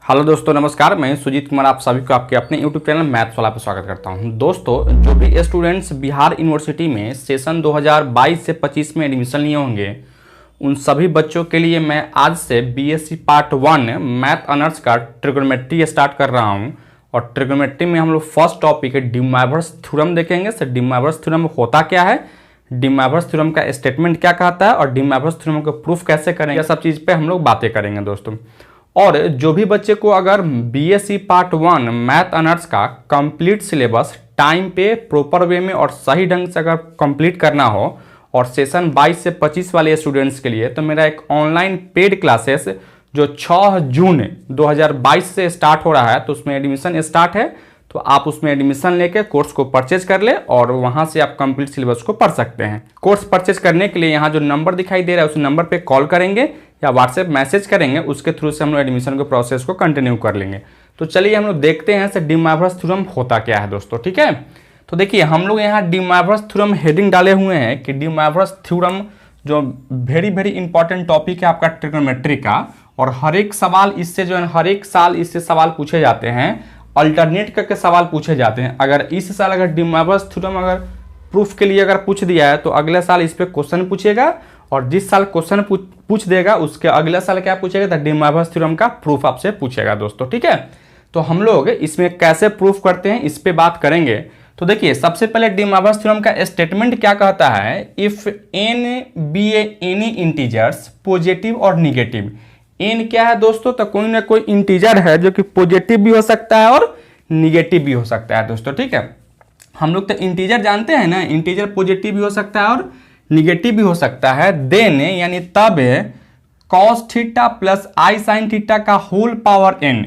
Hello दोस्तों, नमस्कार। मैं सुजीत कुमार आप सभी को आपके अपने यूट्यूब चैनल मैथ्स वाला पे स्वागत करता हूं। दोस्तों, जो भी स्टूडेंट्स बिहार यूनिवर्सिटी में सेशन 2022 से 25 में एडमिशन लिए होंगे, उन सभी बच्चों के लिए मैं आज से बीएससी पार्ट 1 मैथ ऑनर्स का ट्रिग्नोमेट्री स्टार्ट कर रहा हूं। और ट्रिग्नोमेट्री में हम लोग फर्स्ट टॉपिक है डी मोइवरेस थ्योरम देखेंगे। सर, डी मोइवरेस थ्योरम होता क्या है, डी मोइवरेस थ्योरम का स्टेटमेंट क्या कहता है और डी मोइवरेस थ्योरम को प्रूफ कैसे करेंगे, यह सब चीज़ पे हम लोग बातें करेंगे दोस्तों। और जो भी बच्चे को अगर बीएससी पार्ट 1 मैथ ऑनर्स का कंप्लीट सिलेबस टाइम पे प्रॉपर वे में और सही ढंग से अगर कंप्लीट करना हो और सेशन 22 से 25 वाले स्टूडेंट्स के लिए, तो मेरा एक ऑनलाइन पेड क्लासेस जो 6 जून 2022 से स्टार्ट हो रहा है, तो उसमें एडमिशन स्टार्ट है। तो आप उसमें एडमिशन लेके कोर्स को परचेज कर ले और वहां से आप कंप्लीट सिलेबस को पढ़ सकते हैं। कोर्स परचेज करने के लिए यहाँ जो नंबर दिखाई दे रहा है उस नंबर पे कॉल करेंगे या व्हाट्सएप मैसेज करेंगे, उसके थ्रू से हम लोग एडमिशन के प्रोसेस को कंटिन्यू कर लेंगे। तो चलिए हम लोग देखते हैं सर डी मोइवरेस थ्योरम होता क्या है दोस्तों। ठीक है, तो देखिए हम लोग यहाँ डी मोइवरेस थ्योरम हेडिंग डाले हुए हैं कि डी मोइवरेस थ्योरम जो वेरी इंपॉर्टेंट टॉपिक है आपका ट्रिग्नोमेट्री का, और हर एक सवाल इससे जो है हर एक साल इससे सवाल पूछे जाते हैं, अल्टरनेट करके सवाल पूछे जाते हैं। अगर इस साल अगर डी मोइवरेस थ्योरम अगर प्रूफ के लिए अगर पूछ दिया है तो अगले साल इस पे क्वेश्चन पूछेगा, और जिस साल क्वेश्चन पूछ देगा उसके अगले साल क्या पूछेगा, तो डी मोइवरेस थ्योरम का प्रूफ आपसे पूछेगा दोस्तों। ठीक है, तो हम लोग इसमें कैसे प्रूफ करते हैं इस पे बात करेंगे। तो देखिए सबसे पहले डी मोइवरेस थ्योरम का स्टेटमेंट क्या कहता है, if n be any integers positive और निगेटिव। एन क्या है दोस्तों, तो कोई ना कोई इंटीजर है जो कि पॉजिटिव भी हो सकता है और निगेटिव भी हो सकता है दोस्तों। ठीक है, हम लोग तो इंटीजर जानते हैं ना, इंटीजर पॉजिटिव भी हो सकता है और निगेटिव भी हो सकता है। देन यानी तब cos theta plus i sine theta का होल पावर एन,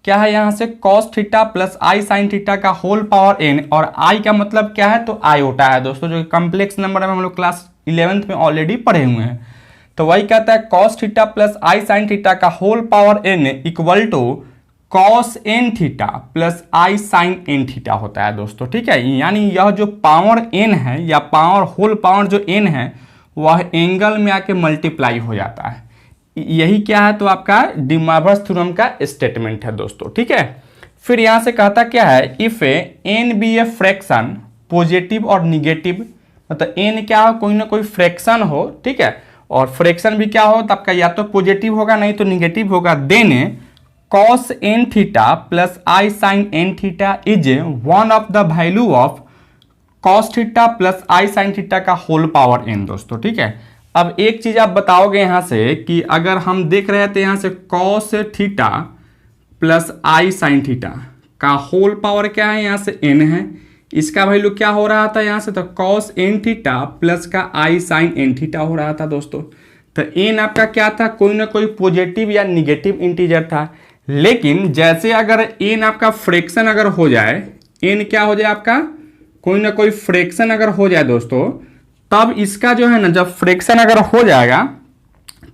क्या है यहाँ से cos theta plus i sine theta का होल पावर एन, और आई का मतलब क्या है, तो आयोटा है दोस्तों, जो कॉम्प्लेक्स नंबर में हम लोग क्लास 11th में ऑलरेडी पढ़े हुए हैं। तो वही कहता है cos theta plus i sine theta का whole power n equal to cos n theta plus i sine n theta होता है दोस्तों। ठीक है, यानी यह जो पावर एन है या पावर होल पावर जो एन है वह एंगल में आके मल्टीप्लाई हो जाता है। यही क्या है, तो आपका डी मोइवरेस थ्योरम का स्टेटमेंट है दोस्तों। ठीक है, फिर यहां से कहता क्या है, if n be a fraction positive और निगेटिव, मतलब एन क्या हो, कोई ना कोई फ्रैक्शन हो। ठीक है, और फ्रैक्शन भी क्या हो, तो आपका या तो पॉजिटिव होगा नहीं तो निगेटिव होगा। Then cos n theta plus i sine n theta is one of the value of cos theta plus i sine theta का होल पावर n दोस्तों। ठीक है, अब एक चीज आप बताओगे यहां से कि अगर हम देख रहे थे यहां से cos theta plus i sine theta का होल पावर क्या है, यहां से n है, इसका वैल्यू क्या हो रहा था यहाँ से, तो cos n थीटा प्लस का आई साइन n थीटा हो रहा था दोस्तों। तो n आपका क्या था, कोई ना कोई पॉजिटिव या निगेटिव इंटीजर था। लेकिन जैसे अगर n आपका फ्रैक्शन अगर हो जाए, n क्या हो जाए आपका, कोई ना कोई फ्रैक्शन अगर हो जाए दोस्तों, तब इसका जो है ना, जब फ्रैक्शन अगर हो जाएगा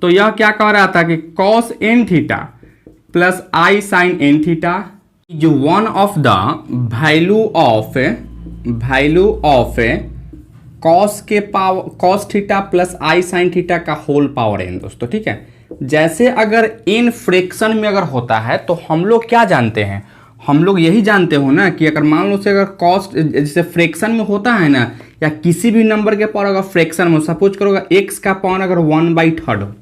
तो यह क्या कह रहा था कि cos n theta plus i sine n theta जो one of the value of cos के power cos theta plus i sine theta का होल पावर n दोस्तों। ठीक है, जैसे अगर n फ्रैक्शन में अगर होता है तो हम लोग क्या जानते हैं, हम लोग यही जानते हो ना कि अगर मान लो से अगर कॉस जैसे फ्रैक्शन में होता है ना, या किसी भी नंबर के पावर अगर फ्रैक्शन में, सपोज करोगे x का पावर अगर 1/3 हो,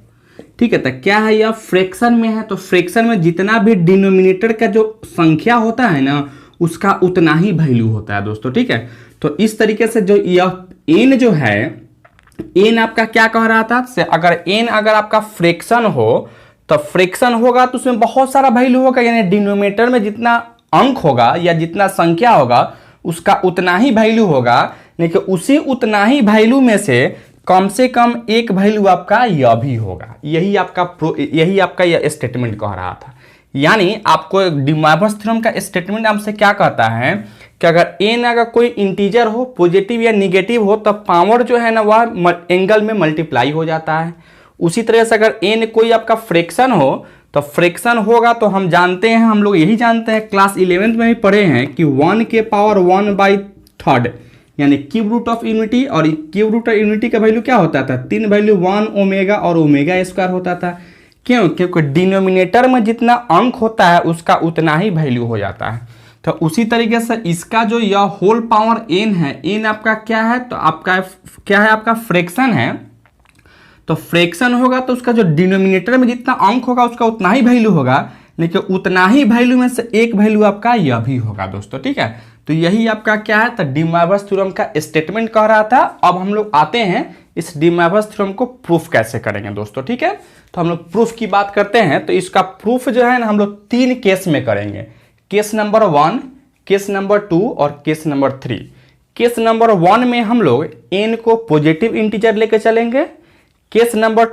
ठीक है, तो क्या है यह फ्रैक्शन में है, तो फ्रैक्शन में जितना भी डिनोमिनेटर का जो संख्या होता है ना उसका उतना ही वैल्यू होता है दोस्तों। ठीक है, तो इस तरीके से जो यह n जो है, n आपका क्या कह रहा था, से अगर n अगर आपका फ्रैक्शन हो तो फ्रैक्शन होगा तो उसमें बहुत सारा वैल्यू होगा, यानी डिनोमिनेटर में जितना अंक होगा या जितना संख्या होगा उसका उतना ही वैल्यू होगा, लेकिन उसी उतना ही वैल्यू में से कम एक वैल्यू आपका यह भी होगा। यही आपका यह स्टेटमेंट कह रहा था। यानी आपको डी मोइवरेस थ्योरम का स्टेटमेंट आपसे क्या कहता है कि अगर n अगर कोई इंटीजर हो पॉजिटिव या निगेटिव हो तब पावर जो है ना वह एंगल में मल्टीप्लाई हो जाता है। उसी तरह से अगर n कोई आपका फ्रैक्शन हो तो फ्रैक्शन होगा, तो हम जानते हैं, हम लोग यही जानते हैं, क्लास 11th में भी पढ़े हैं कि 1 के पावर 1/3 यानी क्यूब रूट ऑफ यूनिटी, और क्यूब रूट ऑफ यूनिटी का वैल्यू क्या होता था, 3 वैल्यू 1 ओमेगा और ओमेगा स्क्वायर होता था। क्यों? क्योंकि डिनोमिनेटर में जितना अंक होता है उसका उतना ही वैल्यू हो जाता है। तो उसी तरीके से इसका जो यह होल पावर n है, n आपका क्या है? तो आपका क्या है? आपका फ्रैक्शन है। तो फ्रैक्शन होगा तो उसका जो डिनोमिनेटर में जितना अंक होगा उसका उतना ही वैल्यू होगा, लेकिन उतना ही वैल्यू में से एक वैल्यू आपका यह भी होगा दोस्तों, ठीक है। तो यही आपका क्या है? तो डी मोइवस थ्योरम का स्टेटमेंट कह रहा था। अब हम लोग आते हैं इस डी मोइवस थ्योरम को प्रूफ कैसे करेंगे दोस्तों, ठीक है। तो हम लोग प्रूफ की बात करते हैं। तो इसका प्रूफ जो है ना हम लोग 3 केस में करेंगे। केस नंबर 1, केस नंबर 2 और केस नंबर 3। केस नंबर 1 में हम लोग n को पॉजिटिव इंटीजर लेके चलेंगे। केस नंबर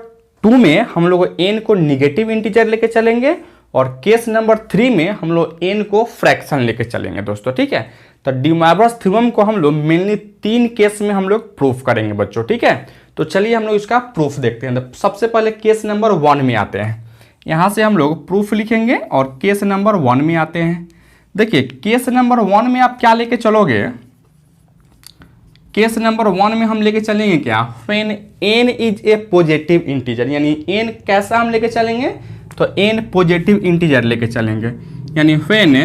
2 में हम लोग n को निगेटिव इंटीजर लेके चलेंगे। और केस नंबर 3 में हम लोग n को फ्रैक्शन लेके चलेंगे दोस्तों, ठीक है। तो डी मोइवस थ्योरम को हम लोग मेनली 3 केस में हम लोग प्रूफ करेंगे बच्चों, ठीक है। तो चलिए हम लोग इसका प्रूफ देखते हैं। तो सबसे पहले केस नंबर 1 में आते हैं। यहाँ से हम लोग प्रूफ लिखेंगे और केस नंबर 1 में आते हैं। देखिए केस नंबर 1 में आप क्या लेके चलोगे? केस नंबर 1 में हम लेके चलेंगे क्या? When n is a positive integer, यानी n कैसा हम लेके चलेंगे? तो n पॉजिटिव इंटीजर लेके चलेंगे, यानी when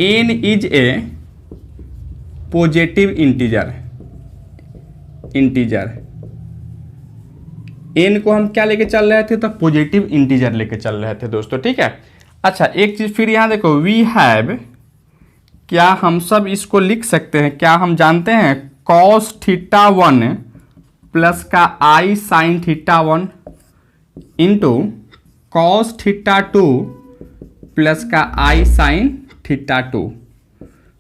n is a positive integer n को हम क्या लेके चल रहे थे? तो पॉजिटिव इंटीजर लेके चल रहे थे दोस्तों, ठीक है। अच्छा एक चीज फिर यहाँ देखो, वी हैव, क्या हम सब इसको लिख सकते हैं? क्या हम जानते हैं cos θ1 प्लस का i sin θ1 into cos θ2 plus का i sin θ2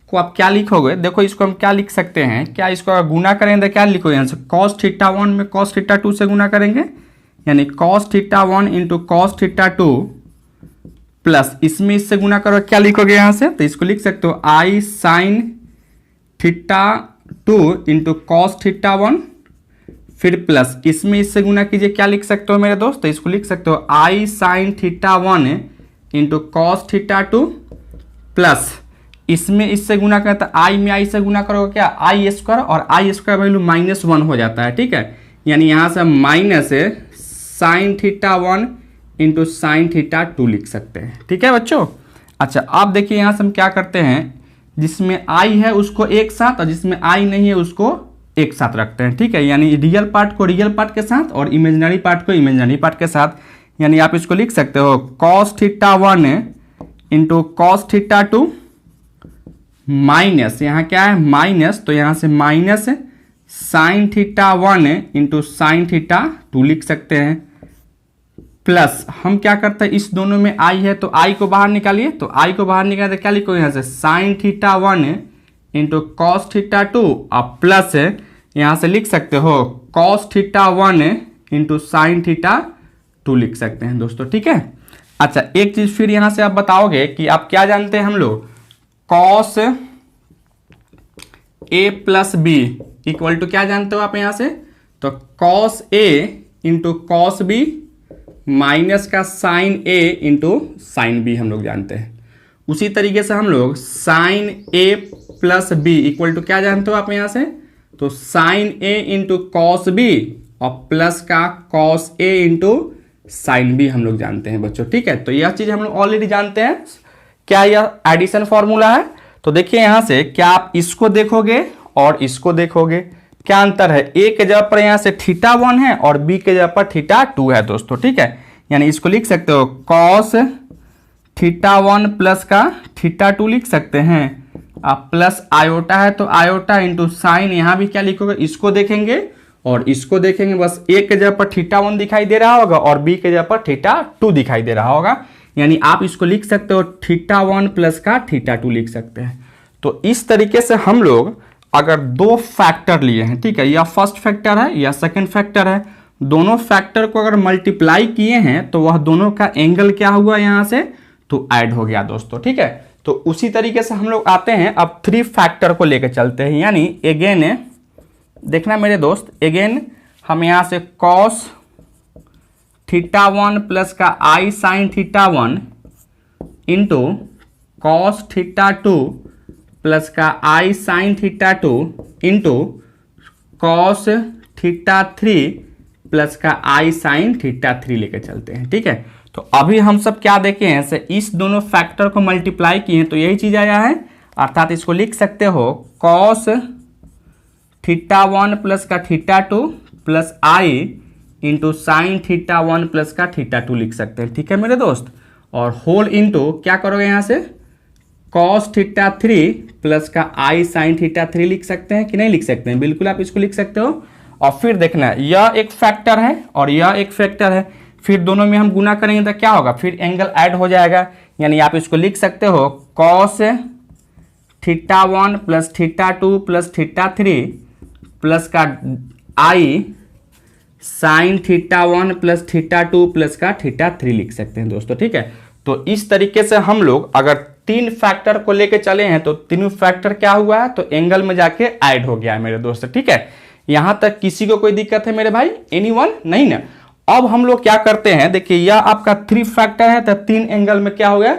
को आप क्या लिखोगे? देखो इसको हम क्या लिख सकते हैं, क्या इसको अगर गुना करेंगे तो क्या लिखोगे? यहाँ से cos θ1 में cos θ2 से गुना करेंगे, यानी cos θ1 इंटू cos θ2 प्लस इसमें इससे गुना करो, क्या लिखोगे यहाँ से? तो इसको लिख सकते हो i sin θ2 इंटू cos θ1, फिर प्लस इसमें इससे गुना कीजिए, क्या लिख सकते हो मेरे दोस्त? तो इसको लिख सकते हो i sin θ1 into cos θ2 plus इसमें इससे गुना करें तो i में i से गुना करोगे क्या? i स्क्वायर, और i स्क्वायर वैल्यू -1 हो जाता है, ठीक है। यानी यहाँ से माइनस sin θ1 इंटू साइन θ2 लिख सकते हैं, ठीक है बच्चों। अच्छा आप देखिए यहाँ से हम क्या करते हैं, जिसमें i है उसको एक साथ और जिसमें i नहीं है उसको एक साथ रखते हैं, ठीक है। यानी रियल पार्ट को रियल पार्ट के साथ और इमेजिनरी पार्ट को इमेजिनरी पार्ट के साथ। यानी आप इसको लिख सकते हो cos θ1 इंटू cos θ2 माइनस, यहाँ क्या है माइनस, तो यहाँ से माइनस साइन θ1 इंटू साइन θ2 लिख सकते हैं। प्लस हम क्या करते हैं, इस दोनों में i है तो i को बाहर निकालिए, तो i को बाहर निकाले तो क्या लिखोगे? यहाँ से साइन θ1 इंटू कॉस θ2 और प्लस यहाँ से लिख सकते हो cos θ1 इंटू साइन θ2 लिख सकते हैं दोस्तों, ठीक है। अच्छा एक चीज फिर यहाँ से आप बताओगे कि आप क्या जानते हैं हम लोग, cos a plus B equal to क्या जानते हो आप यहाँ से? तो cos a into cos B minus का sine a into sine B हम लोग जानते हैं। उसी तरीके से हम लोग sine a plus B equal to क्या जानते हो आप यहाँ से? तो sine a into cos B और प्लस का cos a into sine B हम लोग जानते हैं बच्चों, ठीक है। तो यह चीज हम लोग ऑलरेडी जानते हैं। क्या यह एडिशन फॉर्मूला है? तो देखिए यहाँ से क्या आप इसको देखोगे और इसको देखोगे, क्या अंतर है? a के जगह पर यहाँ से θ1 है और b के जगह पर θ2 है दोस्तों, ठीक है। यानी इसको लिख सकते हो cos θ1 प्लस का θ2 लिख सकते हैं, आप प्लस आयोटा है तो आयोटा इंटू साइन, यहाँ भी क्या लिखोगे? इसको देखेंगे और इसको देखेंगे, बस a के जगह पर θ1 दिखाई दे रहा होगा और b के जगह पर θ2 दिखाई दे रहा होगा। यानी आप इसको लिख सकते हो θ1 प्लस का θ2 लिख सकते हैं। तो इस तरीके से हम लोग अगर दो फैक्टर लिए हैं, ठीक है, या फर्स्ट फैक्टर है या सेकंड फैक्टर है, दोनों फैक्टर को अगर मल्टीप्लाई किए हैं तो वह दोनों का एंगल क्या हुआ यहाँ से? तो ऐड हो गया दोस्तों, ठीक है। तो उसी तरीके से हम लोग आते हैं अब 3 फैक्टर को लेकर चलते हैं। यानी अगेन देखना मेरे दोस्त, अगेन हम यहाँ से cos θ1 प्लस का i sin θ1 into cos θ2 plus का i sin θ2 into cos θ3 plus का आई साइन थीटा 3 लेके चलते हैं। ठीक है, तो अभी हम सब क्या देखे हैं से इस दोनों फैक्टर को मल्टीप्लाई किए हैं तो यही चीज आया है, अर्थात इसको लिख सकते हो कॉस थीटा 1 प्लस का थीटा 2 प्लस आई इंटू साइन थीटा 1 प्लस का थीटा 2 लिख सकते हैं। ठीक है मेरे दोस्त, और होल इंटू क्या करोगे यहाँ से कॉस थीटा 3 प्लस का आई साइन थीटा 3 लिख सकते हैं कि नहीं लिख सकते हैं? बिल्कुल आप इसको लिख सकते हो। और फिर देखना यह एक फैक्टर है और यह एक फैक्टर है, फिर दोनों में हम गुना करेंगे तो क्या होगा, फिर एंगल ऐड हो जाएगा। यानी आप इसको लिख सकते हो cos theta 1 plus theta 2 plus theta 3 plus का i sine theta 1 plus theta 2 plus का थीटा 3 लिख सकते हैं दोस्तों। ठीक है, तो इस तरीके से हम लोग अगर तीन फैक्टर को लेके चले हैं तो तीनों फैक्टर क्या हुआ है, तो एंगल में जाके ऐड हो गया है मेरे दोस्त। ठीक है, यहां तक किसी को कोई दिक्कत है मेरे भाई? एनीवन? नहीं ना। अब हम लोग क्या करते हैं, देखिए यह आपका 3 फैक्टर है तो 3 एंगल में क्या हो गया,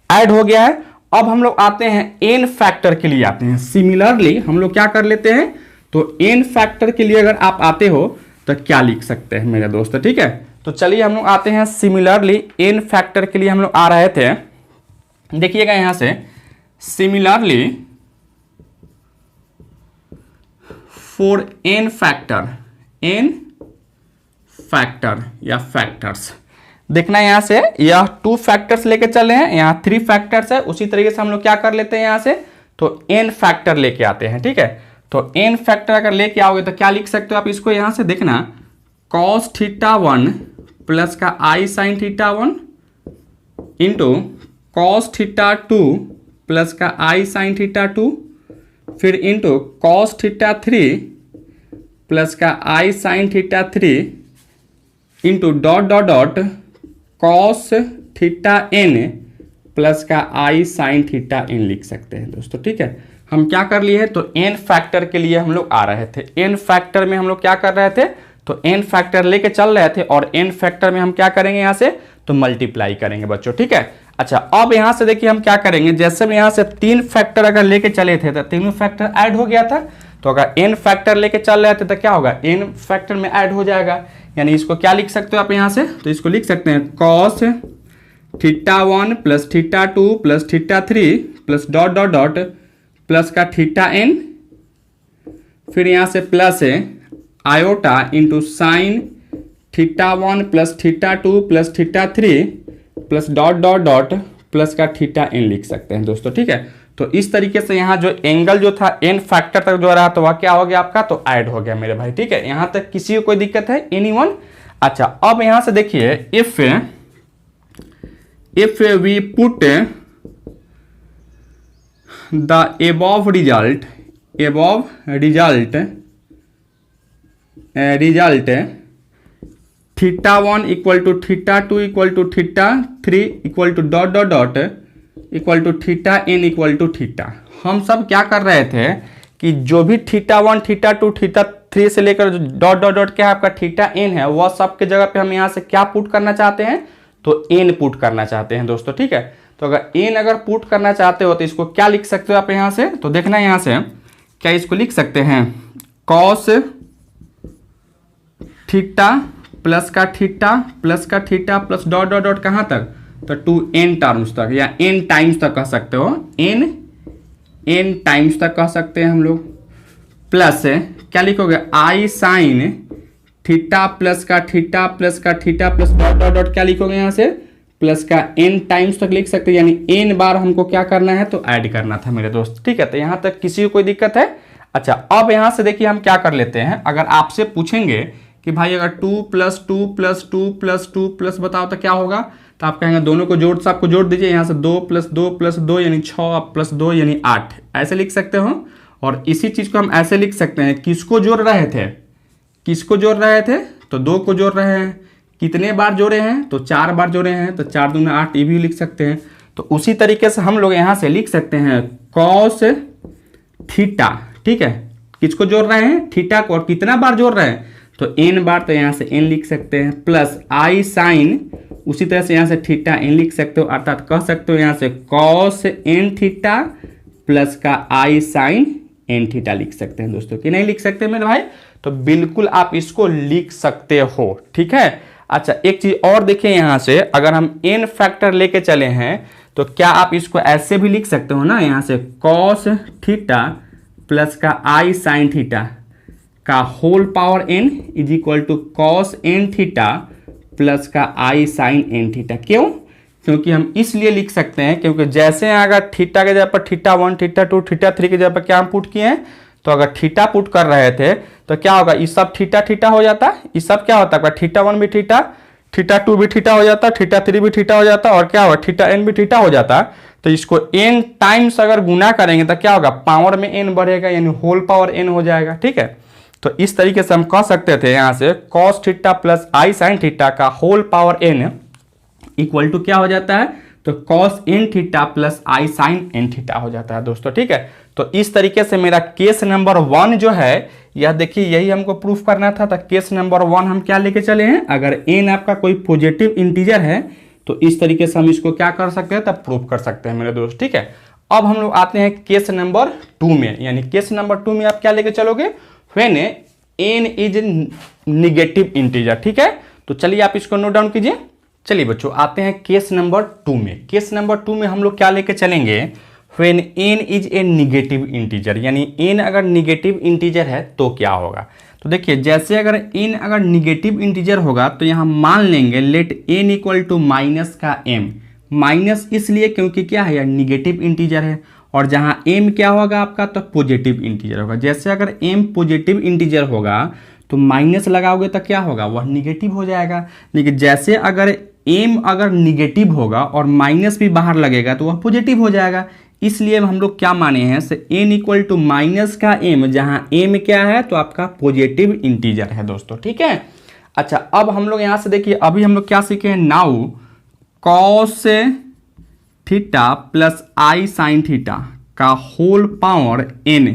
ऐड हो गया है। अब हम लोग आते हैं n फैक्टर के लिए आते हैं। सिमिलरली हम लोग क्या कर लेते हैं, तो n फैक्टर के लिए अगर आप आते हो तो क्या लिख सकते हैं मेरे दोस्त? ठीक है, तो चलिए हम लोग आते हैं सिमिलरली n फैक्टर के लिए हम लोग आ रहे थे। देखिएगा यहां से सिमिलरली फॉर n फैक्टर या फैक्टर्स, देखना यहां से यह 2 फैक्टर्स लेके चले हैं, यहां 3 फैक्टर्स है। उसी तरीके से हम लोग क्या कर लेते हैं यहां से, तो n फैक्टर लेके आते हैं। ठीक है, तो n फैक्टर अगर लेके आओगे तो क्या लिख सकते हो आप इसको, यहां से देखना cos थीटा 1 प्लस का i sine theta 1 into cos theta 2 plus का आई साइन थीटा 2 फिर इंटू cos थीटा 3 प्लस का i sine theta 3 into dot dot dot cos theta n plus का आई साइन थीटा n लिख सकते हैं दोस्तों। ठीक है, हम क्या कर लिए हैं, तो n फैक्टर के लिए हम लोग आ रहे थे। n फैक्टर में हम लोग क्या कर रहे थे, तो n फैक्टर लेके चल रहे थे और n फैक्टर में हम क्या करेंगे यहाँ से, तो मल्टीप्लाई करेंगे बच्चों। ठीक है, अच्छा अब यहाँ से देखिए हम क्या करेंगे, जैसे में यहाँ से 3 फैक्टर अगर लेके चले थे तो तीनों फैक्टर ऐड हो गया था, तो अगर n फैक्टर लेके चल रहे थे तो क्या होगा, n फैक्टर में ऐड हो जाएगा। यानी इसको क्या लिख सकते हो आप यहाँ से, तो इसको लिख सकते हैं cos theta 1 plus theta 2 plus theta 3 plus dot dot dot plus का थीटा n, फिर यहाँ से प्लस है iota into sine theta 1 plus theta 2 plus theta 3 plus dot dot dot plus का थीटा n लिख सकते हैं दोस्तों। ठीक है, तो इस तरीके से यहाँ जो एंगल जो था n फैक्टर तक जो रहा तो वह क्या हो गया आपका, तो ऐड हो गया मेरे भाई। ठीक है, यहाँ तक किसी को कोई दिक्कत है? एनीवन? अच्छा अब यहाँ से देखिए if we put the above result theta 1 equal to theta 2 equal to theta 3 equal to dot dot dot equal to theta n equal to theta. हम सब क्या कर रहे थे कि जो भी थीटा 1 थीटा 2 थीटा 3 से लेकर डॉट डॉट डॉट क्या आपका थीटा n है, वह सब के जगह पे हम यहाँ से क्या पुट करना चाहते हैं, तो n पुट करना चाहते हैं दोस्तों। ठीक है, तो अगर n अगर पुट करना चाहते हो तो इसको क्या लिख सकते हो आप यहाँ से, तो देखना यहाँ से क्या इसको लिख सकते हैं cos थीटा प्लस का theta plus dot dot dot कहाँ तक, तो 2n टर्म्स तक या n टाइम्स तक कह सकते हो, n टाइम्स तक कह सकते हैं हम लोग। प्लस क्या लिखोगे आई साइन थीटा प्लस का theta plus dot dot dot क्या लिखोगे यहाँ से, प्लस का n टाइम्स तक लिख सकते हैं। यानी n बार हमको क्या करना है, तो ऐड करना था मेरे दोस्त। ठीक है, तो यहाँ तक किसी को कोई दिक्कत है? अच्छा अब यहाँ से देखिए हम क्या कर लेते हैं, अगर आपसे पूछेंगे कि भाई अगर 2 प्लस 2 प्लस 2 प्लस 2 प्लस बताओ तो क्या होगा, तो आप कहेंगे दोनों को जोड़, सबको जोड़ दीजिए। यहाँ से 2 प्लस 2 प्लस 2 यानी 6 प्लस 2 यानी 8, ऐसे लिख सकते हो। और इसी चीज को हम ऐसे लिख सकते हैं, किसको जोड़ रहे थे, तो 2 को जोड़ रहे हैं। कितने बार जोड़े हैं, तो 4 बार जोड़े हैं, तो 4 दूना 8 ये भी लिख सकते हैं। तो उसी तरीके से हम लोग यहाँ से लिख सकते हैं कॉस थीटा। ठीक है, किसको जोड़ रहे हैं, थीटा को, और कितना बार जोड़ रहे हैं, तो n बार, तो यहाँ से n लिख सकते हैं। प्लस आई साइन, उसी तरह से यहाँ से थीटा n लिख सकते हो, अर्थात कह सकते हो यहाँ से cos n थीटा प्लस का आई साइन n थीटा लिख सकते हैं दोस्तों, कि नहीं लिख सकते मेरे भाई। तो बिल्कुल आप इसको लिख सकते हो, ठीक है। अच्छा, एक चीज और देखिए, यहाँ से अगर हम n फैक्टर लेके चले हैं तो क्या आप इसको ऐसे भी लिख सकते हो ना, यहाँ से कॉस थीटा प्लस का आई साइन थीटा का whole power n is equal to cos n theta plus का आई साइन एन थीटा। क्यों? क्योंकि हम इसलिए लिख सकते हैं क्योंकि जैसे अगर थीटा के जगह पर थीटा 1, थीटा 2, थीटा 3 के जगह पर क्या हम पुट किए हैं, तो अगर थीटा पुट कर रहे थे तो क्या होगा, ये सब थीटा थीटा हो जाता, ये सब क्या होता है, थीटा 1 भी थीटा, थीटा 2 भी थीटा हो जाता, थीटा 3 भी थीटा हो जाता, और क्या होगा, थीटा n भी थीटा हो जाता। तो इसको n टाइम्स अगर गुना करेंगे तो क्या होगा, पावर में n बढ़ेगा, यानी होल पावर n हो जाएगा, ठीक है। तो इस तरीके से हम कह सकते थे यहाँ से cos theta plus i sine theta का whole power n equal to क्या हो जाता है, तो cos n theta plus i sine n theta हो जाता है दोस्तों, ठीक है। तो इस तरीके से मेरा केस नंबर 1 जो है, यह देखिए यही हमको प्रूफ करना था। तो केस नंबर 1 हम क्या लेके चले हैं, अगर n आपका कोई पॉजिटिव इंटीजर है तो इस तरीके से हम इसको क्या कर सकते हैं, तब प्रूफ कर सकते हैं मेरे दोस्त, ठीक है। अब हम लोग आते हैं केस नंबर 2 में, यानी केस नंबर 2 में आप क्या लेके चलोगे, when n is negative integer, ठीक है। तो चलिए आप इसको नोट डाउन कीजिए। चलिए बच्चों, आते हैं केस नंबर 2 में। केस नंबर 2 में हम लोग क्या लेके चलेंगे, when n is a negative integer, यानी n अगर निगेटिव इंटीजर है तो क्या होगा। तो देखिए, जैसे अगर n अगर निगेटिव इंटीजर होगा तो यहाँ मान लेंगे let n equal to minus का m, माइनस इसलिए क्योंकि क्या है, यह निगेटिव इंटीजर है, और जहाँ m क्या होगा आपका, तो पॉजिटिव इंटीजर होगा। जैसे अगर m पॉजिटिव इंटीजर होगा तो माइनस लगाओगे तो क्या होगा, वह निगेटिव हो जाएगा। लेकिन जैसे अगर m अगर निगेटिव होगा और माइनस भी बाहर लगेगा तो वह पॉजिटिव हो जाएगा। इसलिए हम लोग क्या माने हैं, से n इक्वल टू माइनस का m, जहाँ m क्या है, तो आपका पॉजिटिव इंटीजर है दोस्तों, ठीक है। अच्छा, अब हम लोग यहाँ से देखिए, अभी हम लोग क्या सीखे हैं, now cos theta plus i sine theta का whole power n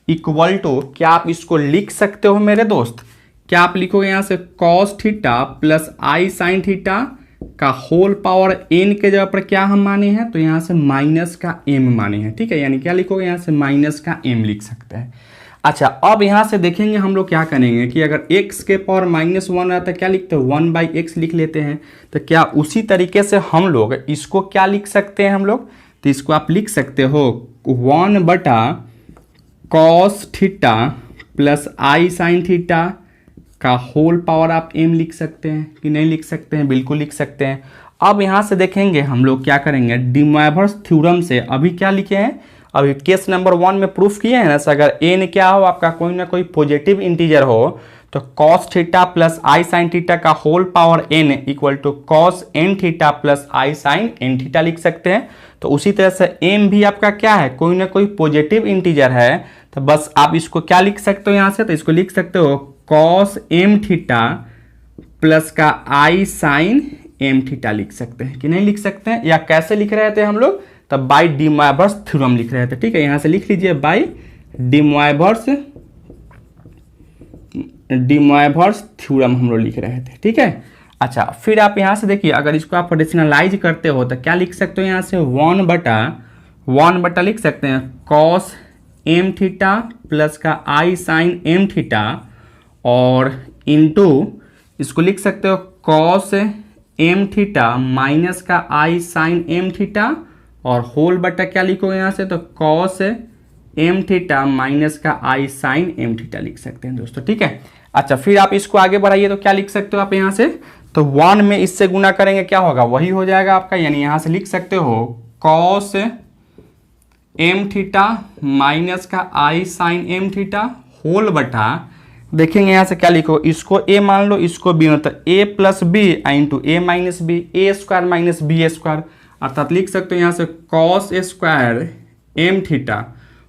equal to, क्या आप इसको लिख सकते हो मेरे दोस्त, क्या आप लिखोगे यहाँ से cos theta plus i sine theta का होल पावर n के जगह पर क्या हम माने हैं, तो यहाँ से माइनस का m माने हैं, ठीक है। यानी क्या लिखोगे, यहाँ से माइनस का m लिख सकते हैं। अच्छा, अब यहाँ से देखेंगे हम लोग क्या करेंगे कि अगर x के पावर -1 रहता है, क्या लिखते हैं, 1/x लिख लेते हैं। तो क्या उसी तरीके से हम लोग इसको क्या लिख सकते हैं हम लोग, तो इसको आप लिख सकते हो 1 बटा cos theta plus i sine theta का होल पावर आप m लिख सकते हैं कि नहीं लिख सकते हैं, बिल्कुल लिख सकते हैं। अब यहाँ से देखेंगे हम लोग क्या करेंगे, डी मोइवरेस थ्योरम से अभी क्या लिखे हैं, अभी केस नंबर 1 में प्रूफ किए हैं ना, अगर n क्या हो आपका, कोई ना कोई पॉजिटिव इंटीजर हो तो cos theta plus i sine theta का whole power n equal to cos n theta plus i sine n theta लिख सकते हैं। तो उसी तरह से m भी आपका क्या है, कोई ना कोई पॉजिटिव इंटीजर है, तो बस आप इसको क्या लिख सकते हो यहाँ से, तो इसको लिख सकते हो कॉस एम थीटा प्लस का आई साइन एम थीटा लिख सकते हैं कि नहीं लिख सकते हैं। या कैसे लिख रहे थे हम लोग, तब बाय डी मोइवरेस थ्योरम लिख रहे थे, ठीक है। यहाँ से लिख लीजिए बाय डी मोइवरेस थ्योरम हम लोग लिख रहे थे, ठीक है। अच्छा, फिर आप यहाँ से देखिए, अगर इसको आप रेशनलाइज करते हो तो क्या लिख सकते हो, यहाँ से 1 बटा लिख सकते हैं कॉस एम थीटा प्लस का आई साइन एम थीटा, और इनटू इसको लिख सकते हो कॉस एम थीटा माइनस का आई साइन एम थीटा, और होल बटा क्या लिखोगे यहाँ से, तो कॉस एम थीटा माइनस का आई साइन एम थीटा लिख सकते हैं दोस्तों, ठीक है। अच्छा, फिर आप इसको आगे बढ़ाइए तो क्या लिख सकते हो आप यहाँ से, तो 1 में इससे गुना करेंगे क्या होगा, वही हो जाएगा आपका। यानी यहाँ से लिख सकते हो कॉस एम थीटा माइनस का i sign M theta whole बटा, देखेंगे यहाँ से क्या लिखो, इसको a मान लो, इसको b, मतलब a plus b into a minus b, a square minus b square, अर्थात लिख सकते हो यहाँ से कॉस स्क्वायर एम थीटा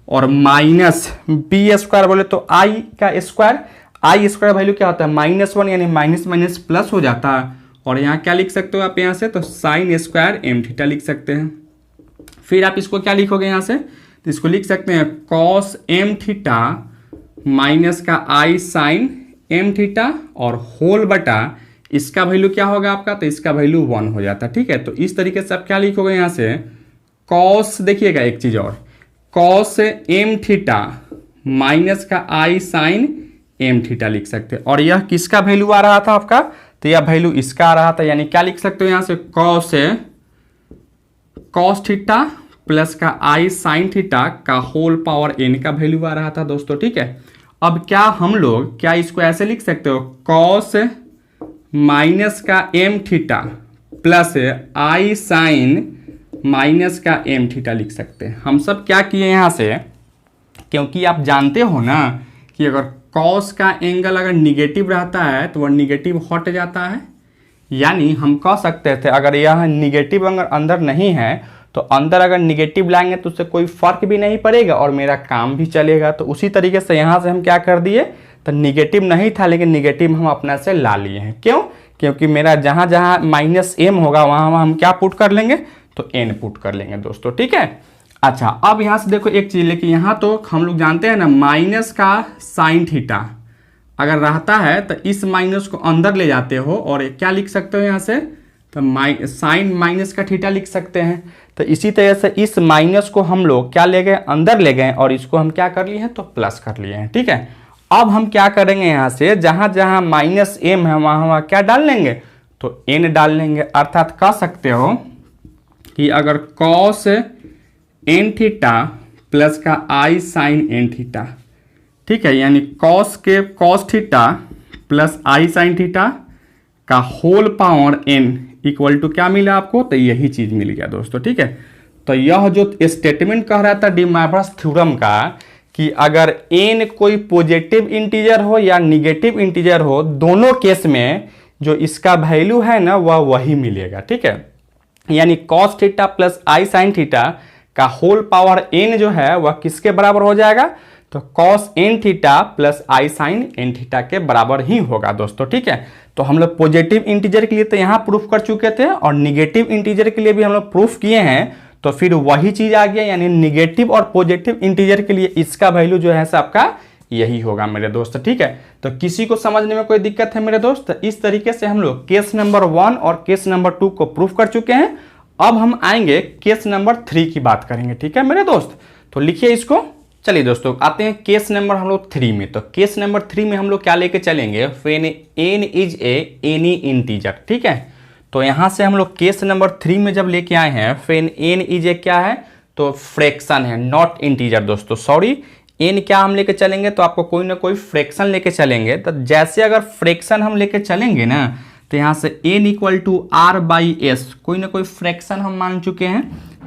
और माइनस बी स्क्वायर बोले तो आई का स्क्वायर, आई स्क्वायर वैल्यू क्या होता है -1, यानी माइनस माइनस प्लस हो जाता है। और यहाँ क्या लिख सकते हो आप यहाँ से, तो साइन स्क्वायर एम थीटा लिख सकते हैं। फिर आप इसको क्या लिखोगे यहाँ से, तो इसको लिख सकते हैं कॉस एम थीटा माइनस का आई साइन एम थीटा और होल बटा, इसका वैल्यू क्या होगा आपका, तो इसका वैल्यू 1 हो जाता है, ठीक है। तो इस तरीके से आप क्या लिखोगे यहाँ से, कॉस, देखिएगा एक चीज और, कॉस एम थीटा माइनस का आई साइन एम थीटा लिख सकते हैं। और यह किसका वैल्यू आ रहा था आपका, तो यह वैल्यू इसका आ रहा था, यानी क्या लिख सकते हो यहाँ से कॉस थीटा प्लस का आई साइन थीटा का होल पावर एन का वैल्यू आ रहा था दोस्तों। ठीक है, अब क्या हम लोग क्या इसको ऐसे लिख सकते हो, कॉस माइनस का M theta plus i sign minus का एम थीटा लिख सकते हैं। हम सब क्या किए यहाँ से, क्योंकि आप जानते हो ना कि अगर कॉस का एंगल अगर निगेटिव रहता है तो वह निगेटिव हट जाता है, यानी हम कह सकते थे अगर यह निगेटिव अगर अंदर नहीं है तो अंदर अगर निगेटिव लाएंगे तो उससे कोई फर्क भी नहीं पड़ेगा और मेरा काम भी चलेगा। तो उसी तरीके से यहाँ से हम क्या कर दिए, तो निगेटिव नहीं था लेकिन निगेटिव हम अपना से ला लिए हैं। क्यों, क्योंकि मेरा जहाँ जहाँ माइनस एम होगा वहाँ वहाँ हम क्या पुट कर लेंगे, तो एन पुट कर लेंगे दोस्तों। ठीक है, अच्छा अब यहाँ से देखो एक चीज़, लेकिन यहाँ तो हम लोग जानते हैं ना माइनस का साइन थीटा अगर रहता है तो इस माइनस को अंदर ले जाते हो और क्या लिख सकते हो यहाँ से, तो साइन माइनस का थीटा लिख सकते हैं। तो इसी तरह से इस माइनस को हम लोग क्या ले गए, अंदर ले गए और इसको हम क्या कर लिए हैं, तो प्लस कर लिए हैं। ठीक है, अब हम क्या करेंगे, यहाँ से जहाँ जहाँ माइनस एम है वहाँ वहाँ क्या डाल लेंगे, तो एन डाल लेंगे। अर्थात कह सकते हो कि अगर कॉस एन थीटा प्लस का आई साइन एन थीटा, ठीक है, यानी cos theta plus i sine theta का whole power n equal to क्या मिला आपको, तो यही चीज मिल गया दोस्तों। ठीक है, तो यह जो स्टेटमेंट कह रहा था डी मोइवरेस थ्योरम का कि अगर एन कोई पॉजिटिव इंटीजर हो या निगेटिव इंटीजर हो, दोनों केस में जो इसका वैल्यू है ना वह वही मिलेगा। ठीक है, यानी cos theta plus i sine theta का होल पावर एन जो है वह किसके बराबर हो जाएगा, तो cos n theta plus i sine n theta के बराबर ही होगा दोस्तों। ठीक है, तो हम लोग पॉजिटिव इंटीजर के लिए तो यहाँ प्रूफ कर चुके थे और निगेटिव इंटीजर के लिए भी हम लोग प्रूफ किए हैं, तो फिर वही चीज आ गया, यानी निगेटिव और पॉजिटिव इंटीजर के लिए इसका वैल्यू जो है आपका यही होगा मेरे दोस्त। ठीक है, तो किसी को समझने में कोई दिक्कत है मेरे दोस्त, इस तरीके से हम लोग केस नंबर 1 और केस नंबर 2 को प्रूफ कर चुके हैं। अब हम आएंगे केस नंबर 3 की बात करेंगे। ठीक है मेरे दोस्त, तो लिखिए इसको। चलिए दोस्तों आते हैं केस नंबर हम लोग 3 में। तो केस नंबर 3 में हम लोग क्या लेके चलेंगे, when an is any integer. ठीक है, तो यहां से हम लोग केस नंबर 3 में जब लेके आए हैं, व्हेन एन इज क्या है, तो फ्रैक्शन है, नॉट इंटीजर दोस्तों, सॉरी। एन क्या हम लेके चलेंगे, तो आपको कोई ना कोई फ्रैक्शन लेके चलेंगे। तो जैसे अगर फ्रैक्शन हम लेके चलेंगे ना, तो यहाँ से n equal to r by s, कोई ना कोई फ्रैक्शन हम मान चुके हैं,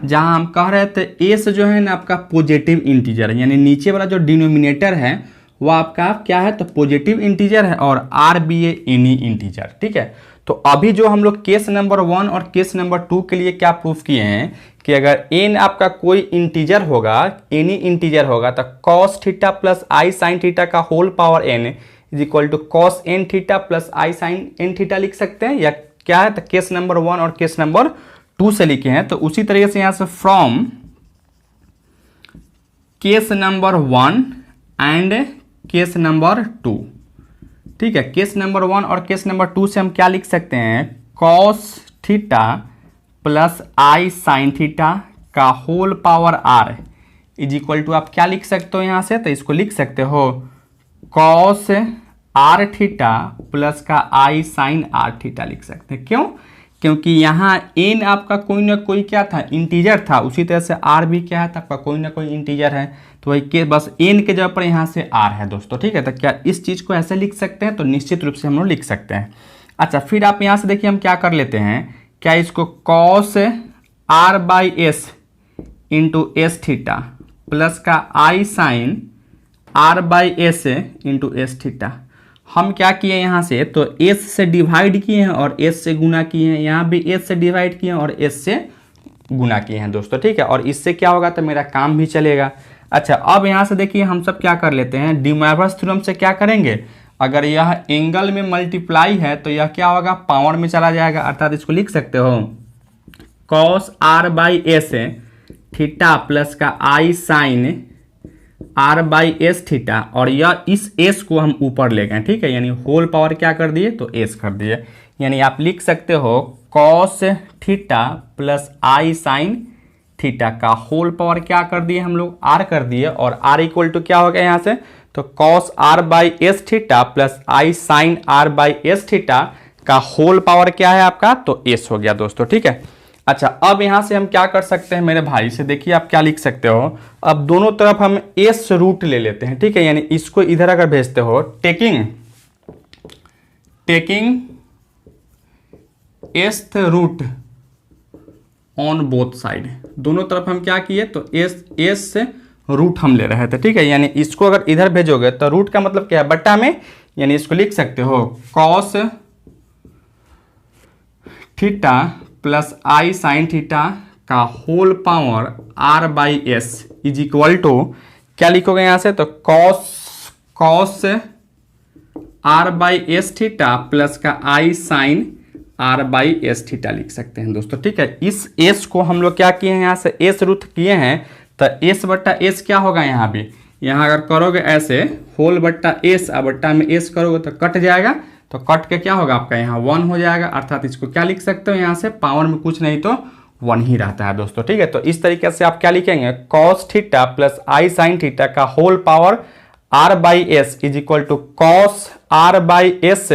जहां हम कह रहे थे एस जो है ना आपका पॉजिटिव इंटीजर है, यानी नीचे वाला जो डिनोमिनेटर है वो आपका क्या है, तो पॉजिटिव इंटीजर है, और आर बी ए एनी इंटीजर। ठीक है, तो अभी जो हम लोग केस नंबर 1 और केस नंबर 2 के लिए क्या प्रूफ किए हैं कि अगर n आपका कोई इंटीजर होगा, एनी इंटीजर होगा, तो cos theta plus i sine theta का whole power n is equal to cos n theta plus i sine n theta लिख सकते हैं, या क्या है, तो केस नंबर 1 और केस नंबर 2 से लिखे हैं। तो उसी तरीके से यहां से from case number 1 and case number 2, ठीक है, केस नंबर 1 और केस नंबर 2 से हम क्या लिख सकते हैं, cos theta plus i sine theta का whole power r is equal to आप क्या लिख सकते हो यहां से, तो इसको लिख सकते हो कॉस आर थीटा प्लस का आई साइन आर थीटा लिख सकते हैं। क्यों, क्योंकि यहाँ एन आपका कोई ना कोई क्या था, इंटीजर था, उसी तरह से आर भी क्या है, तो आपका कोई ना कोई इंटीजर है, तो वही के बस एन के जगह पर यहाँ से आर है दोस्तों। ठीक है, तो क्या इस चीज़ को ऐसे लिख सकते हैं, तो निश्चित रूप से हम लोग लिख सकते हैं। अच्छा, फिर आप यहाँ से देखिए हम क्या कर लेते हैं, क्या इसको cos are by S into S theta plus का i sine are by S into S theta, हम क्या किए यहाँ से, तो s से डिवाइड किए हैं और s से गुना किए हैं, यहाँ भी s से डिवाइड किए हैं और s से गुना किए हैं दोस्तों। ठीक है, और इससे क्या होगा, तो मेरा काम भी चलेगा। अच्छा, अब यहाँ से देखिए हम सब क्या कर लेते हैं, डी मोइवरेस थ्योरम से क्या करेंगे, अगर यह एंगल में मल्टीप्लाई है तो यह क्या होगा, पावर में चला जाएगा। अर्थात इसको लिख सकते हो cos are by S theta plus का i sine are by S theta, और यह इस एस को हम ऊपर ले गए। ठीक है, यानी होल पावर क्या कर दिए, तो एस कर दिए, यानी आप लिख सकते हो cos theta plus i sine theta का होल पावर क्या कर दिए हम लोग, आर कर दिए, और आर इक्वल टू क्या हो गया यहाँ से, तो cos are by S theta plus i sine are by S theta का होल पावर क्या है आपका, तो एस हो गया दोस्तों। ठीक है, अच्छा अब यहां से हम क्या कर सकते हैं मेरे भाई से, देखिए आप क्या लिख सकते हो, अब दोनों तरफ हम एस रूट ले लेते हैं। ठीक है, यानी इसको इधर अगर भेजते हो, taking sth root on both side, दोनों तरफ हम क्या किए, तो एस से रूट हम ले रहे थे। ठीक है, यानी इसको अगर इधर भेजोगे तो रूट का मतलब क्या है, बट्टा में, यानी इसको लिख सकते हो cos theta plus i sine theta का whole power are by S is equal to, क्या लिखोगे यहां से, तो cos are by S theta plus का i sine are by S theta लिख सकते हैं दोस्तों। ठीक है, इस एस को हम लोग क्या किए हैं, यहां से एस रूट किए हैं, तो एस बट्टा एस क्या होगा, यहाँ भी, यहाँ अगर करोगे ऐसे होल बट्टा एस और बट्टा में एस करोगे तो कट जाएगा, तो कट के क्या होगा आपका यहाँ 1 हो जाएगा, अर्थात इसको क्या लिख सकते हो, यहाँ से पावर में कुछ नहीं तो 1 ही रहता है दोस्तों। ठीक है, तो इस तरीके से आप क्या लिखेंगे, cos theta plus i sine theta का whole power are by S is equal to cos are by S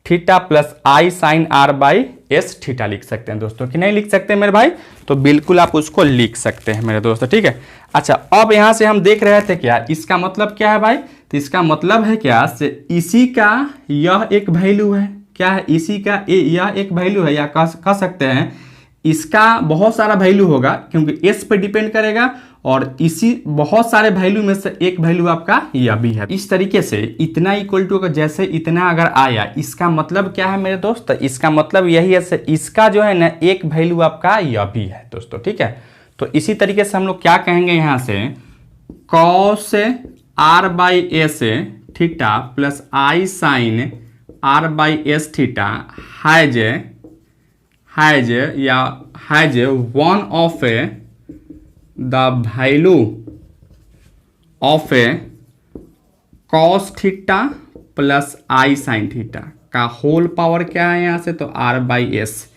theta plus i sine are by S theta लिख सकते हैं दोस्तों, कि नहीं लिख सकते हैं मेरे भाई, तो बिल्कुल आप उसको लिख सकते हैं मेरे दोस्तों। ठीक है, अच्छा अब यहां से हम देख रहे थे क्या, इसका मतलब क्या है भाई, तो इसका मतलब है क्या, से इसी का यह एक वैल्यू है, क्या है, इसी का यह एक वैल्यू है, या कह सकते हैं इसका बहुत सारा वैल्यू होगा, क्योंकि एस पे डिपेंड करेगा, और इसी बहुत सारे वैल्यू में से एक वैल्यू आपका यह भी है। इस तरीके से इतना इक्वल टू जैसे इतना अगर आया, इसका मतलब क्या है मेरे दोस्त, इसका मतलब यही है, इसका जो है ना एक वैल्यू आपका यह भी है दोस्तों। ठीक है, तो इसी तरीके से हम लोग क्या कहेंगे यहां से, cos are by S theta plus i sine are by S theta has one of the value of cos theta plus i sine theta का होल पावर क्या है यहाँ से, तो आर बाई एस,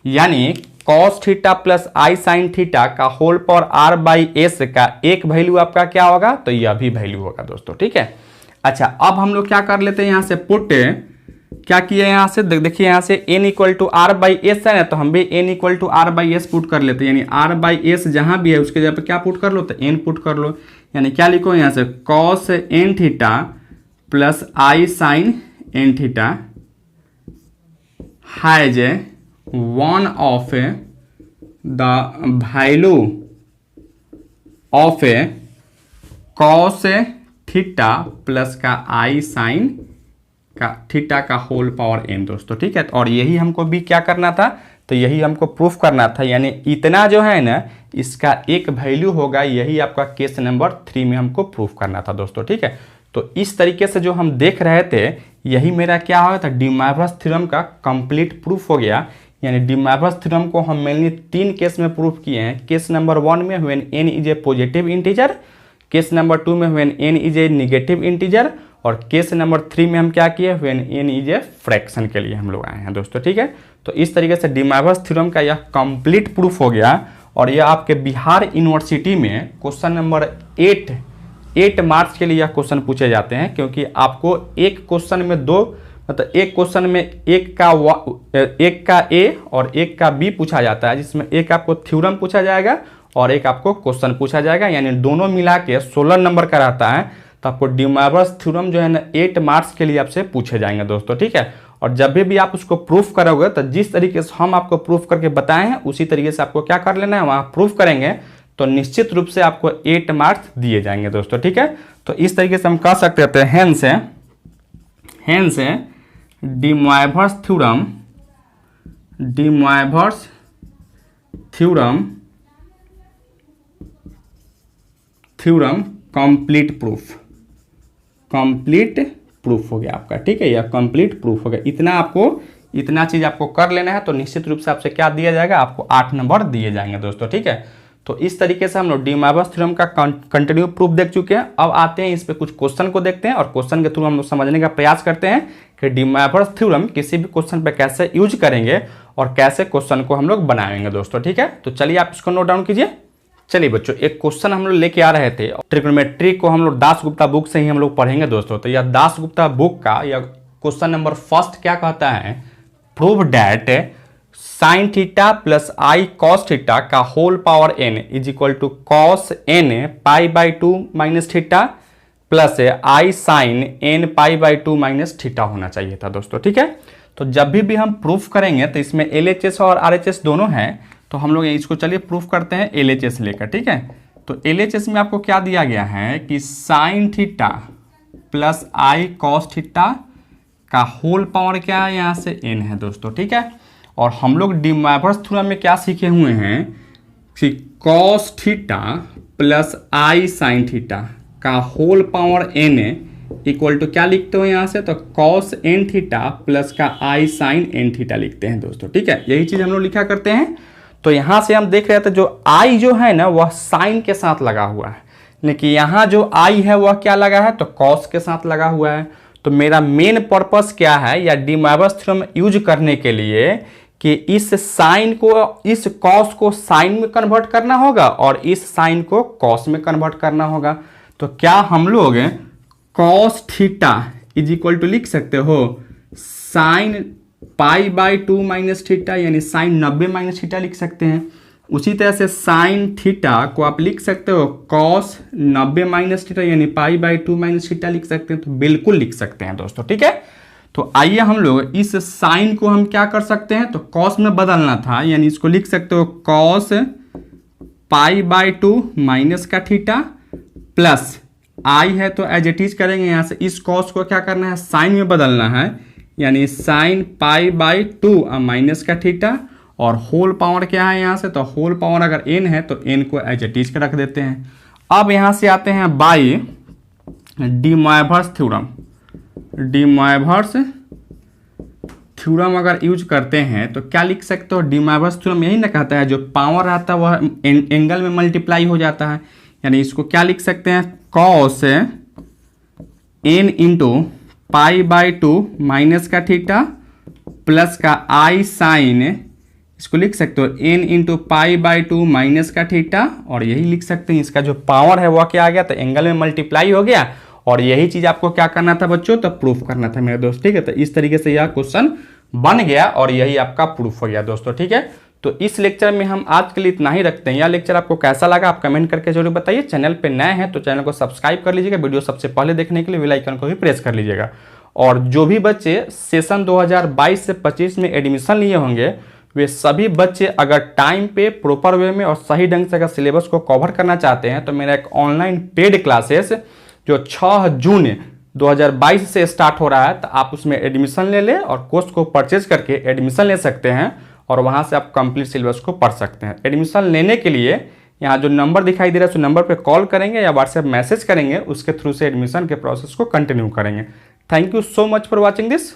यानी cos theta plus i sine theta का whole power are by s का एक वैल्यू आपका क्या होगा, तो यह भी वैल्यू होगा दोस्तों। ठीक है, अच्छा अब हम लोग क्या कर लेते हैं, यहाँ से पुट क्या किया, यहाँ से देखिए, यहाँ से n equal to r by s है ना, तो हम भी n equal to r by s put कर लेते हैं, यानी आर बाई एस जहां भी है उसके जगह पे क्या पुट कर लो, तो n पुट कर लो, यानी क्या लिखो यहाँ से, cos n theta plus i sine n theta has one of the value of cos theta plus का आई साइन का थीटा का होल पावर n दोस्तों। ठीक है, और यही हमको भी क्या करना था, तो यही हमको प्रूफ करना था, यानी इतना जो है ना इसका एक वैल्यू होगा, यही आपका केस नंबर 3 में हमको प्रूफ करना था दोस्तों। ठीक है, तो इस तरीके से जो हम देख रहे थे, यही मेरा क्या हो गया था, डी मोइवरेस थ्योरम का कंप्लीट प्रूफ हो गया। यानी डी मोइवरेस थ्योरम को हम मेनली 3 केस में प्रूफ किए हैं। केस नंबर 1 में when n is a positive integer, case number 2 में when n is a negative integer, और केस नंबर 3 में हम क्या किए, when n is a fraction के लिए हम लोग आए हैं दोस्तों। ठीक है, तो इस तरीके से डी मोइवरेस थ्योरम का यह कंप्लीट प्रूफ हो गया, और यह आपके बिहार यूनिवर्सिटी में क्वेश्चन नंबर 8 मार्च के लिए यह क्वेश्चन पूछे जाते हैं, क्योंकि आपको एक क्वेश्चन में दो, मतलब एक क्वेश्चन में एक का ए और एक का बी पूछा जाता है, जिसमें एक आपको थ्योरम पूछा जाएगा और एक आपको क्वेश्चन पूछा जाएगा, यानी दोनों मिला के 16 नंबर का रहता है। तो आपको डी मोइवरेस थ्योरम जो है ना 8 मार्च के लिए आपसे पूछे जाएंगे दोस्तों। ठीक है, और जब भी आप उसको प्रूफ करोगे तो जिस तरीके से हम आपको प्रूफ करके बताए हैं उसी तरीके से आपको क्या कर लेना है, वहाँ प्रूफ करेंगे तो निश्चित रूप से आपको 8 मार्क्स दिए जाएंगे दोस्तों। ठीक है, तो इस तरीके से हम कह सकते थे, hence de Moivre's theorem complete proof हो गया आपका। ठीक है, यह कंप्लीट प्रूफ हो गया। इतना चीज आपको कर लेना है, तो निश्चित रूप से आपसे क्या दिया जाएगा, आपको 8 नंबर दिए जाएंगे दोस्तों। ठीक है, तो इस तरीके से हम लोग डी मोइवरेस थ्योरम का कंटिन्यू प्रूफ देख चुके हैं। अब आते हैं इस पे कुछ क्वेश्चन को देखते हैं, और क्वेश्चन के थ्रू हम लोग समझने का प्रयास करते हैं कि डी मोइवरेस थ्योरम किसी भी क्वेश्चन पे कैसे यूज करेंगे और कैसे क्वेश्चन को हम लोग बनाएंगे दोस्तों। ठीक है, तो चलिए आप इसको नोट डाउन कीजिए। चलिए बच्चों, एक क्वेश्चन हम लोग लेके आ रहे थे। ट्रिग्नोमेट्री को हम लोग दास गुप्ता बुक से ही हम लोग पढ़ेंगे दोस्तों। तो यह दास गुप्ता बुक का यह क्वेश्चन नंबर फर्स्ट क्या कहता है, prove that sine theta plus i cos theta का whole power n is equal to cos n pi by 2 minus theta plus i sine n pi by 2 minus theta होना चाहिए था दोस्तों। ठीक है, तो जब भी हम प्रूफ करेंगे तो इसमें LHS और RHS दोनों हैं, तो हम लोग इसको चलिए प्रूफ करते हैं LHS लेकर। ठीक है, तो LHS में आपको क्या दिया गया है कि sign theta plus i cos theta का होल पावर क्या है, यहाँ से n है दोस्तों। ठीक है, और हम लोग डी मोइवरेस थ्योरम में क्या सीखे हुए हैं कि cos theta plus i sine theta का whole power n equal to क्या लिखते हो यहाँ से, तो कॉस n थीटा प्लस का आई साइन n थीटा लिखते हैं दोस्तों। ठीक है, यही चीज हम लोग लिखा करते हैं। तो यहाँ से हम देख रहे थे जो i जो है ना वह साइन के साथ लगा हुआ है, लेकिन यहाँ जो i है वह क्या लगा है, तो कॉस के साथ लगा हुआ है। तो मेरा मेन पर्पस क्या है या डी मोइवरेस थ्योरम यूज करने के लिए कि इस साइन को, इस कॉस को साइन में कन्वर्ट करना होगा और इस साइन को कॉस में कन्वर्ट करना होगा। तो क्या हम लोग cos theta is equal to लिख सकते हो sine pi by 2 minus theta, यानी साइन 90 माइनस थीटा लिख सकते हैं। उसी तरह से साइन थीटा को आप लिख सकते हो कॉस 90 माइनस थीटा, यानी पाई बाई 2 माइनस थीटा लिख सकते हैं। तो बिल्कुल लिख सकते हैं दोस्तों। ठीक है, तो आइए हम लोग इस साइन को हम क्या कर सकते हैं, तो कॉस में बदलना था, यानी इसको लिख सकते हो कॉस पाई बाई 2 माइनस का थीटा प्लस आई है तो एज इट इज करेंगे, यहाँ से इस कॉस को क्या करना है, साइन में बदलना है, यानी साइन पाई बाई 2 माइनस का थीटा, और होल पावर क्या है यहाँ से, तो होल पावर अगर n है तो n को एज इट इज का रख देते हैं। अब यहाँ से आते हैं by de Moivre's theorem. De Moivre's theorem अगर यूज करते हैं तो क्या लिख सकते हो, डी मोइवरेस थ्योरम यही ना कहता है जो पावर आता है वह एंगल में मल्टीप्लाई हो जाता है, यानी इसको क्या लिख सकते हैं, cos n into pi by 2 minus का थीटा प्लस का आई साइन, इसको लिख सकते हो n into pi by 2 minus का थीटा, और यही लिख सकते हैं इसका जो पावर है वह क्या आ गया, तो एंगल में मल्टीप्लाई हो गया। और यही चीज आपको क्या करना था बच्चों, तो प्रूफ करना था मेरे दोस्त। ठीक है, तो इस तरीके से यह क्वेश्चन बन गया और यही आपका प्रूफ हो गया दोस्तों। ठीक है, तो इस लेक्चर में हम आज के लिए इतना ही रखते हैं। यह लेक्चर आपको कैसा लगा आप कमेंट करके जरूर बताइए। चैनल पे नए हैं तो चैनल को सब्सक्राइब कर लीजिएगा, वीडियो सबसे पहले देखने के लिए बेल आइकन को भी प्रेस कर लीजिएगा। और जो भी बच्चे सेशन 2022 से 25 में एडमिशन लिए होंगे वे सभी बच्चे अगर टाइम पे प्रॉपर वे में और सही ढंग से अगर सिलेबस को कवर करना चाहते हैं तो मेरा एक ऑनलाइन पेड क्लासेस जो 6 जून 2022 से स्टार्ट हो रहा है, तो आप उसमें एडमिशन ले लें और कोर्स को परचेज करके एडमिशन ले सकते हैं और वहां से आप कंप्लीट सिलेबस को पढ़ सकते हैं। एडमिशन लेने के लिए यहाँ जो नंबर दिखाई दे रहा है उस नंबर पे कॉल करेंगे या व्हाट्सएप मैसेज करेंगे, उसके थ्रू से एडमिशन के प्रोसेस को कंटिन्यू करेंगे। Thank you so much for watching this.